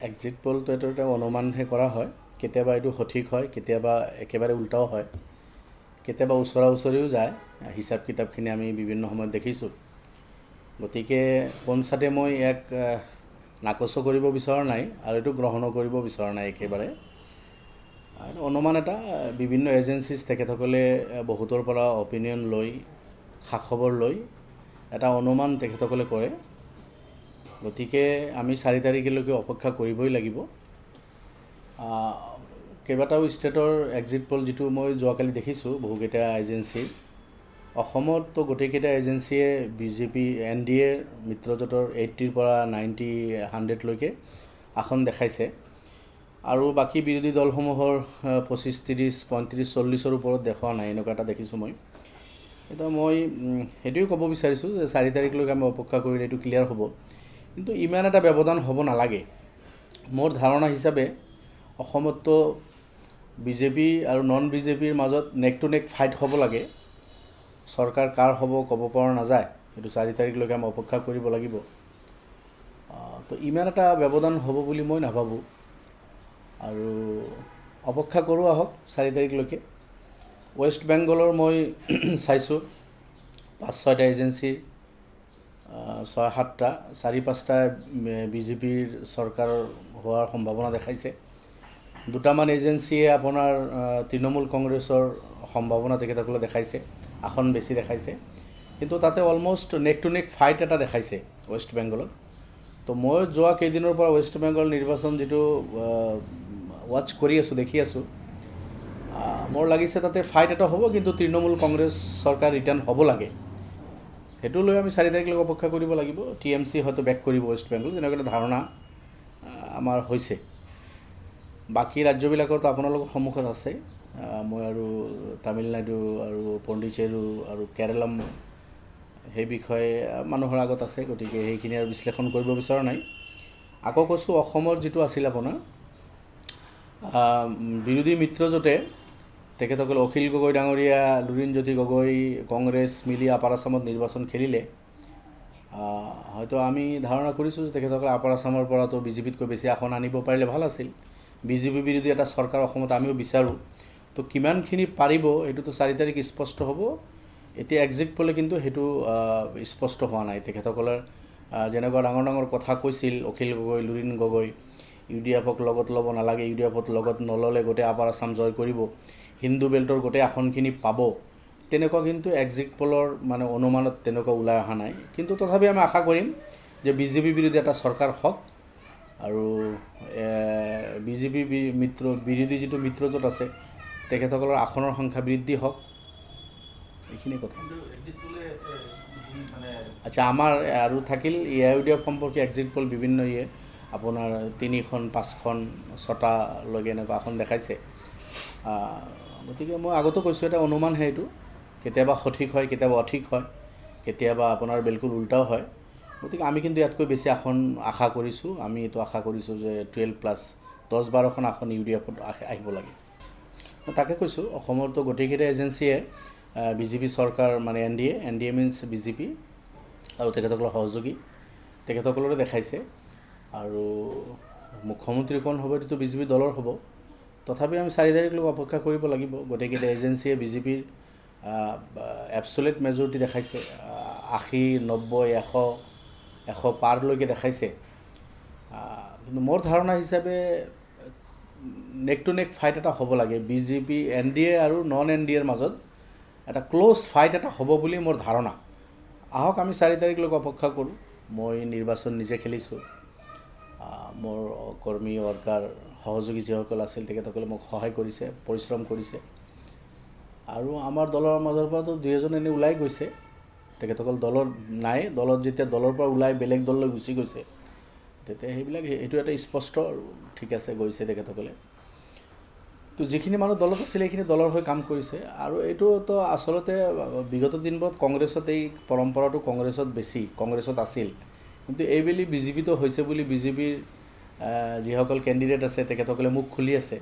Exit পলটো এটা অনুমানহে কৰা হয়। কেতিয়াবা এইটো সঠিক হয়, কেতিয়াবা একেবাৰে উল্টাও হয়, কেতিয়াবা ওচৰা ওচৰিও যায়। হিচাপ কিতাপখিনি আমি বিভিন্ন সময়ত দেখিছোঁ। গতিকে পোনছাতে মই ইয়াক নাকচো কৰিব বিচৰা নাই আৰু এইটো গ্ৰহণো কৰিব বিচৰা নাই একেবাৰে। অনুমান এটা বিভিন্ন এজেঞ্চিজ তেখেতসকলে বহুতৰ পৰা অপিনিয়ন লৈ খা খবৰ লৈ এটা অনুমান তেখেতসকলে কৰে। গতিকে আমি 4 তাৰিখলৈকে অপেক্ষা কৰিবই লাগিব। কেইবাটাও ষ্টেটৰ এক্সিট পল যিটো মই যোৱাকালি দেখিছোঁ বহুকেইটা এজেঞ্চি, অসমতো গোটেইকেইটা এজেঞ্চিয়ে বিজেপি NDA মিত্ৰজোঁটৰ 80ৰ পৰা 90, 100লৈকে আসন দেখাইছে আৰু বাকী বিৰোধী দলসমূহৰ 25, 30, 35, 40ৰ ওপৰত দেখুওৱা নাই, এনেকুৱা এটা দেখিছোঁ মই। এতিয়া মই সেইটোৱে ক'ব বিচাৰিছোঁ যে 4 তাৰিখলৈকে আমি অপেক্ষা কৰিলে এইটো ক্লিয়াৰ হ'ব, কিন্তু ইমান এটা ব্যৱধান হ'ব নালাগে। মোৰ ধাৰণা হিচাপে অসমতো বিজেপি আৰু নন বিজেপিৰ মাজত নেক টু নেক ফাইট হ'ব লাগে। চৰকাৰ কাৰ হ'ব ক'ব পৰা নাযায়, এইটো 4 তাৰিখলৈকে আমি অপেক্ষা কৰিব লাগিব। তো ইমান এটা ব্যৱধান হ'ব বুলি মই নাভাবোঁ আৰু অপেক্ষা কৰোঁ আহক 4 তাৰিখলৈকে। ৱেষ্ট বেংগলৰ মই চাইছোঁ 5-6টা এজেঞ্চিৰ 6-7টা, 4-5টা বিজেপিৰ চৰকাৰ হোৱাৰ সম্ভাৱনা দেখাইছে। 2টামান এজেঞ্চিয়ে আপোনাৰ তৃণমূল কংগ্ৰেছৰ সম্ভাৱনা তেখেতসকলে দেখাইছে, আসন বেছি দেখাইছে, কিন্তু তাতে অলমষ্ট নেক টু নেক ফাইট এটা দেখাইছে ৱেষ্ট বেংগলত। তো মই যোৱা কেইদিনৰ পৰা ৱেষ্ট বেংগল নিৰ্বাচন যিটো ৱাটচ কৰি আছোঁ, দেখি আছোঁ, মোৰ লাগিছে তাতে ফাইট এটা হ'ব, কিন্তু তৃণমূল কংগ্ৰেছ চৰকাৰ ৰিটাৰ্ণ হ'ব লাগে। সেইটো লৈ আমি 4 তাৰিখলৈকে অপেক্ষা কৰিব লাগিব। TMC হয়তো বেক কৰিব ৱেষ্ট বেংগল, তেনেকুৱা এটা ধাৰণা আমাৰ হৈছে। বাকী ৰাজ্যবিলাকতো আপোনালোকৰ সন্মুখত আছে। মই আৰু তামিলনাডু আৰু পণ্ডিচেৰী আৰু কেৰালাম সেই বিষয়ে মানুহৰ আগত আছে, গতিকে সেইখিনি আৰু বিশ্লেষণ কৰিব বিচৰা নাই। আকৌ কৈছোঁ, অসমৰ যিটো আছিল আপোনাৰ বিৰোধী মিত্ৰজোঁটে তেখেতসকলে অখিল গগৈ ডাঙৰীয়া, লুৰিণজ্যোতি গগৈ, কংগ্ৰেছ মিলি আপাৰ আছামত নিৰ্বাচন খেলিলে। হয়তো আমি ধাৰণা কৰিছোঁ যে তেখেতসকলে আপাৰ আছামৰ পৰাতো বিজেপিতকৈ বেছি আসন আনিব পাৰিলে ভাল আছিল। বিজেপি বিৰোধী এটা চৰকাৰ অসমত আমিও বিচাৰোঁ। তো কিমানখিনি পাৰিব সেইটোতো 4 তাৰিখ স্পষ্ট হ'ব। এতিয়া এক্সিট পলে কিন্তু সেইটো স্পষ্ট হোৱা নাই। তেখেতসকলে যেনেকুৱা ডাঙৰ ডাঙৰ কথা কৈছিল অখিল গগৈ, লুৰিণ গগৈ, UDFক লগত ল'ব নালাগে, UDFত লগত নল'লে গোটেই আপাৰ আছাম জয় কৰিব, হিন্দু বেল্টৰ গোটেই আসনখিনি পাব, তেনেকুৱা কিন্তু এক্সিট পলৰ মানে অনুমানত তেনেকুৱা ওলাই অহা নাই। কিন্তু তথাপি আমি আশা কৰিম যে বিজেপি বিৰোধী এটা চৰকাৰ হওক আৰু বিজেপি বিৰোধী যিটো মিত্ৰজোঁট আছে তেখেতসকলৰ আসনৰ সংখ্যা বৃদ্ধি হওক, এইখিনি কথা। আচ্ছা, আমাৰ আৰু থাকিল UDF সম্পৰ্কে এক্সিট পল বিভিন্ন আপোনাৰ 3খন, 5খন, 6টালৈকে এনেকুৱা আসন দেখাইছে। গতিকে মই আগতো কৈছোঁ, এটা অনুমানহে এইটো। কেতিয়াবা সঠিক হয়, কেতিয়াবা অঠিক হয়, কেতিয়াবা আপোনাৰ বিলকুল উল্টাও হয়। গতিকে আমি কিন্তু ইয়াতকৈ বেছি আসন আশা কৰিছোঁ। আমি এইটো আশা কৰিছোঁ যে 12+, 10-12খন আসন UDFত আহিব লাগে। মই তাকে কৈছোঁ, অসমতো গোটেইকেইটা এজেঞ্চিয়ে বিজেপি চৰকাৰ মানে NDA মিনছ বিজেপি আৰু তেখেতসকলৰ সহযোগী তেখেতসকলৰে দেখাইছে। আৰু মুখ্যমন্ত্ৰী কোন হ'ব এইটো বিজেপি দলৰ হ'ব। তথাপি আমি 4 তাৰিখলৈকে অপেক্ষা কৰিব লাগিব। গোটেইকেইটা এজেঞ্চিয়ে বিজেপিৰ এবছলিউট মেজৰিটি দেখাইছে, 80, 90, 100 পাৰলৈকে দেখাইছে। কিন্তু মোৰ ধাৰণা হিচাপে নেক টু নেক ফাইট এটা হ'ব লাগে। বিজেপি NDA আৰু নন NDAৰ মাজত এটা ক্ল'জ ফাইট এটা হ'ব বুলি মোৰ ধাৰণা। আহক আমি 4 তাৰিখলৈকে অপেক্ষা কৰোঁ। মই নিৰ্বাচন নিজে খেলিছোঁ। মোৰ কৰ্মী ৱৰ্কাৰ সহযোগী যিসকল আছিল তেখেতসকলে মোক সহায় কৰিছে, পৰিশ্ৰম কৰিছে। আৰু আমাৰ দলৰ মাজৰ পৰাতো 2-এজন এনেই ওলাই গৈছে। তেখেতসকল দলত নাই, দলত যেতিয়া দলৰ পৰা ওলাই বেলেগ দললৈ গুচি গৈছে, তেতিয়া সেইবিলাক এইটো এটা স্পষ্ট আৰু ঠিক আছে, গৈছে তেখেতসকলে। তো যিখিনি মানুহ দলত আছিলে সেইখিনি দলৰ হৈ কাম কৰিছে। আৰু এইটোতো আচলতে বিগত দিনবোৰত কংগ্ৰেছত এই পৰম্পৰাটো কংগ্ৰেছত আছিল, কিন্তু এইবেলি বিজেপিতো হৈছে বুলি বিজেপিৰ যিসকল কেণ্ডিডেট আছে তেখেতসকলে মুখ খুলি আছে।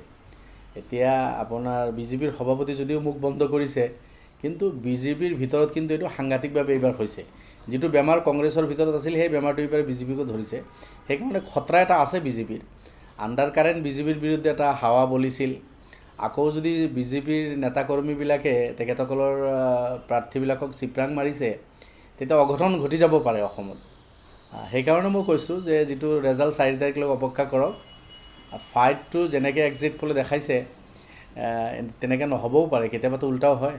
এতিয়া আপোনাৰ বিজেপিৰ সভাপতি যদিও মুখ বন্ধ কৰিছে, কিন্তু বিজেপিৰ ভিতৰত কিন্তু এইটো সাংঘাতিকভাৱে এইবাৰ হৈছে। যিটো বেমাৰ কংগ্ৰেছৰ ভিতৰত আছিল সেই বেমাৰটো এইবাৰ বিজেপিকো ধৰিছে। সেইকাৰণে খতৰা এটা আছে বিজেপিৰ। আণ্ডাৰ কাৰেণ্ট বিজেপিৰ বিৰুদ্ধে এটা হাৱা বলিছিল। আকৌ যদি বিজেপিৰ নেতাকৰ্মীবিলাকে তেখেতসকলৰ প্ৰাৰ্থীবিলাকক চিপৰাং মাৰিছে, তেতিয়া অঘটন ঘটি যাব পাৰে অসমত। সেইকাৰণে মই কৈছোঁ যে যিটো ৰেজাল্ট 4 তাৰিখলৈ অপেক্ষা কৰক। ফাইটটো যেনেকৈ এক্সিট পোলে দেখাইছে তেনেকৈ নহ'বও পাৰে, কেতিয়াবাতো উল্টাও হয়।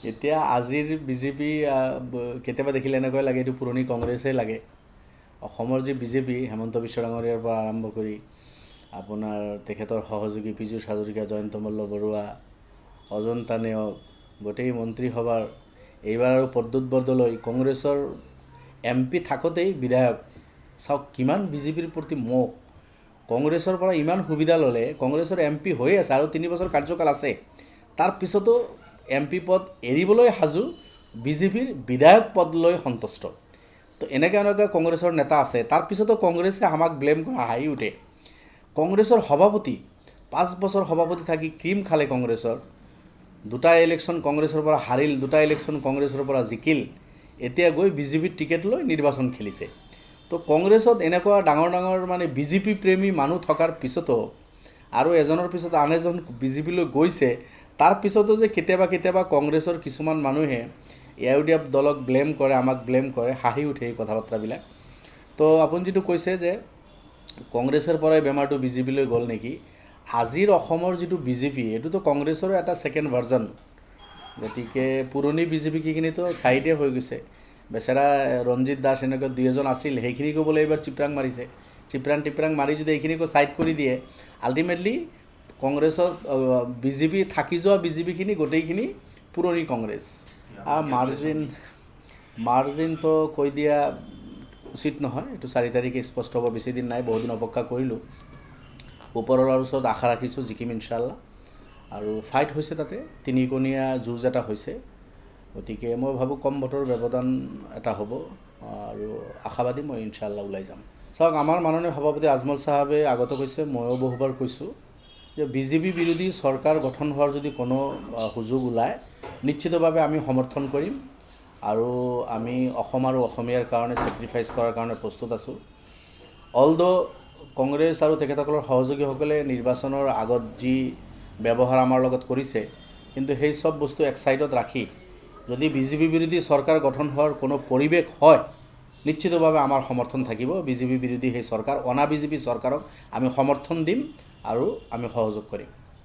এতিয়া আজিৰ বিজেপি কেতিয়াবা দেখিলে এনেকৈ লাগে এইটো পুৰণি কংগ্ৰেছেই লাগে। অসমৰ যি বিজেপি, হেমন্ত বিশ্ব ডাঙৰীয়াৰ পৰা আৰম্ভ কৰি আপোনাৰ তেখেতৰ সহযোগী পীযুষ হাজৰিকা, জয়ন্ত মল্ল বৰুৱা, অজন্তা নেওগ, গোটেই মন্ত্ৰীসভাৰ এইবাৰ আৰু প্ৰদ্যুৎ বৰদলৈ কংগ্ৰেছৰ MP থাকোঁতেই বিধায়ক। চাওক কিমান বিজেপিৰ প্ৰতি মোহ। কংগ্ৰেছৰ পৰা ইমান সুবিধা ল'লে, কংগ্ৰেছৰ MP হৈয়ে আছে আৰু 3 বছৰ কাৰ্যকাল আছে, তাৰপিছতো MP পদ এৰিবলৈ সাজু, বিজেপিৰ বিধায়ক পদ লৈ সন্তুষ্ট। তো এনেকৈ কংগ্ৰেছৰ নেতা আছে, তাৰপিছতো কংগ্ৰেছে আমাক ব্লেম কৰা হাঁহি উঠে। কংগ্ৰেছৰ সভাপতি 5 বছৰ সভাপতি থাকি ক্ৰীম খালে কংগ্ৰেছৰ, 2টা ইলেকশ্যন কংগ্ৰেছৰ পৰা হাৰিল, 2টা ইলেকশ্যন কংগ্ৰেছৰ পৰা জিকিল, এতিয়া গৈ বিজেপিৰ টিকেট লৈ নিৰ্বাচন খেলিছে। তো কংগ্ৰেছত এনেকুৱা ডাঙৰ ডাঙৰ মানে বিজেপি প্ৰেমী মানুহ থকাৰ পিছতো আৰু এজনৰ পিছত আন এজন বিজেপিলৈ গৈছে, তাৰপিছতো যে কেতিয়াবা কংগ্ৰেছৰ কিছুমান মানুহে AUDF দলক ব্লেম কৰে, আমাক ব্লেম কৰে, হাঁহি উঠে এই কথা বাৰ্তাবিলাক। তো আপুনি যিটো কৈছে যে কংগ্ৰেছৰ পৰাই বেমাৰটো বিজেপিলৈ গ'ল নেকি, আজিৰ অসমৰ যিটো বিজেপি এইটোতো কংগ্ৰেছৰো এটা ছেকেণ্ড ভাৰ্জন। গতিকে পুৰণি বিজেপিখিনিতো ছাইডে হৈ গৈছে। বেচেৰা ৰঞ্জিত দাস এনেকৈ 2 এজন আছিল, সেইখিনিকো বোলে এইবাৰ চিপৰাং মাৰিছে। চিপৰাং মাৰি যদি এইখিনিকো ছাইড কৰি দিয়ে, আল্টিমেটলি কংগ্ৰেছত বিজেপি থাকি যোৱা বিজেপিখিনি গোটেইখিনি পুৰণি কংগ্ৰেছ। মাৰ্জিনটো কৈ দিয়া উচিত নহয়, এইটো 4 তাৰিখে স্পষ্ট হ'ব, বেছি দিন নাই, বহুদিন অপেক্ষা কৰিলোঁ। ওপৰৱালাৰ ওচৰত আশা ৰাখিছোঁ জিকিম ইনশাল্লাহ। আৰু ফাইট হৈছে, তাতে 3কোণীয়া যুঁজ এটা হৈছে। গতিকে মই ভাবোঁ কম ভোটৰ ব্যৱধান এটা হ'ব আৰু আশাবাদী মই ইনশাল্লাহ ওলাই যাম। চাওক, আমাৰ মাননীয় সভাপতি আজমল চাহাবে আগতে কৈছে, ময়ো বহুবাৰ কৈছোঁ যে বিজেপি বিৰোধী চৰকাৰ গঠন হোৱাৰ যদি কোনো সুযোগ ওলায়, নিশ্চিতভাৱে আমি সমৰ্থন কৰিম আৰু আমি অসম আৰু অসমীয়াৰ কাৰণে ছেক্ৰিফাইচ কৰাৰ কাৰণে প্ৰস্তুত আছোঁ। অলদো কংগ্ৰেছ আৰু তেখেতসকলৰ সহযোগীসকলে নিৰ্বাচনৰ আগত যি ব্যৱহাৰ আমাৰ লগত কৰিছে, কিন্তু সেই চব বস্তু এক ছাইডত ৰাখি যদি বিজেপি বিৰোধী চৰকাৰ গঠন হোৱাৰ কোনো পৰিৱেশ হয়, নিশ্চিতভাৱে আমাৰ সমৰ্থন থাকিব। বিজেপি বিৰোধী সেই চৰকাৰ, অনা বিজেপি চৰকাৰক আমি সমৰ্থন দিম আৰু আমি সহযোগ কৰিম।